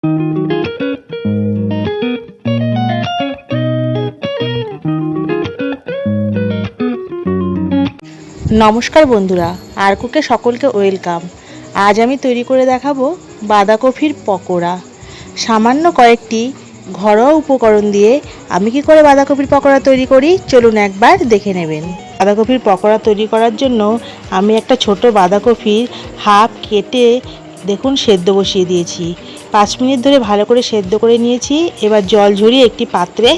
নমস্কার বন্ধুরা, আর কুকে সকলকে ওয়েলকাম। আজ আমি তৈরি করে দেখাবো বাঁধাকপির পকোড়া। সামান্য কয়েকটি ঘরোয়া উপকরণ দিয়ে আমি কি করে বাঁধাকপির পকোড়া তৈরি করি চলুন একবার দেখে নেবেন। বাঁধাকপির পকোড়া তৈরি করার জন্য আমি একটা ছোট বাঁধাকপির হাফ কেটে দেখুন সেদ্ধ বসিয়ে দিয়েছি। 5 মিনিট ধরে ভালো করে সেদ্ধ করে নিয়েছি। এবার জল ঝরিয়ে একটি পাত্রে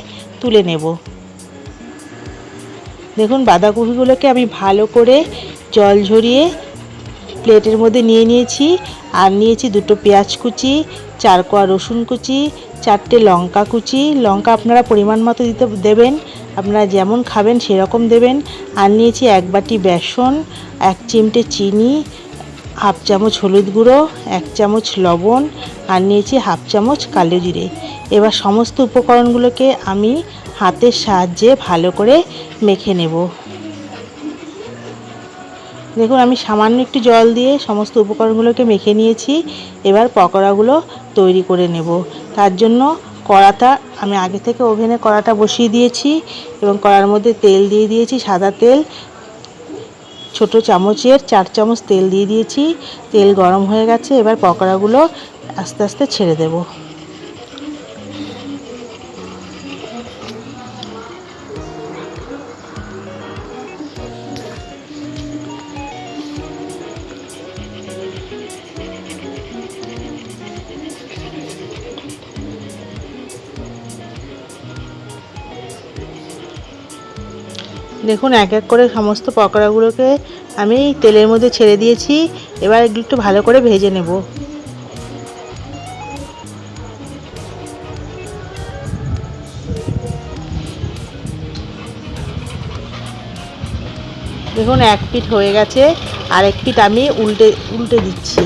তুলে নেব। দেখুন বাঁধাকপিগুলোকে আমি ভালো করে জল ঝরিয়ে প্লেটের মধ্যে নিয়ে নিয়েছি। আর নিয়েছি 2টো পেঁয়াজ কুচি, 4 কোয়া রসুন কুচি, 4টে লঙ্কা কুচি। লঙ্কা আপনারা পরিমাণ মতো দেবেন, আপনারা যেমন খাবেন সেরকম দেবেন। আর নিয়েছি 1 বাটি বেসন, 1 চিমটে চিনি, হাফ চামচ হলুদ গুঁড়ো, 1 চামচ লবণ, আর নিয়েছি হাফ চামচ কালো জিরে। এবার সমস্ত উপকরণগুলোকে আমি হাতের সাহায্যে ভালো করে মেখে নেব। দেখুন আমি সামান্য একটু জল দিয়ে সমস্ত উপকরণগুলোকে মেখে নিয়েছি। এবার পকোড়াগুলো তৈরি করে নেব। তার জন্য কড়াটা আমি আগে থেকে ওভেনে কড়াটা বসিয়ে দিয়েছি এবং কড়ার মধ্যে তেল দিয়ে দিয়েছি, সাদা তেল। ছোট চামচের 4 চামচ তেল দিয়ে দিয়েছি। তেল গরম হয়ে গেছে। এবার পকোড়াগুলো আস্তে আস্তে ছেড়ে দেব। দেখুন এক এক করে সমস্ত পকোড়াগুলোকে আমি তেলের মধ্যে ছেড়ে দিয়েছি। এবার এগুলো একটু ভালো করে ভেজে নেব। দেখুন এক পিঠ হয়ে গেছে, আর এক পিঠ আমি উল্টে দিচ্ছি।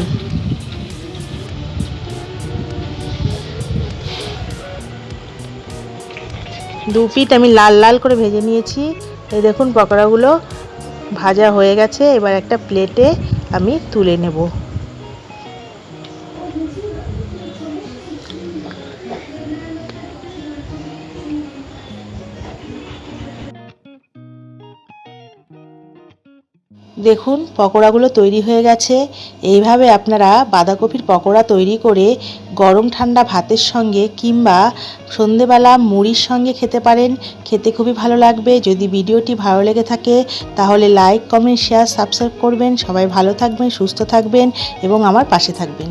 দু পিঠ আমি লাল লাল করে ভেজে নিয়েছি। এই দেখুন পকোড়াগুলো ভাজা হয়ে গেছে। এবার একটা প্লেটে আমি তুলে নেব। দেখুন পকোড়াগুলো তৈরি হয়ে গেছে। এইভাবে আপনারা বাঁধাকপির পকোড়া তৈরি করে গরম ঠান্ডা ভাতের সঙ্গে কিংবা সন্ধেবেলা মুড়ির সঙ্গে খেতে পারেন। খেতে খুবই ভালো লাগবে। যদি ভিডিওটি ভালো লেগে থাকে তাহলে লাইক, কমেন্ট, শেয়ার, সাবস্ক্রাইব করবেন। সবাই ভালো থাকবেন, সুস্থ থাকবেন এবং আমার পাশে থাকবেন।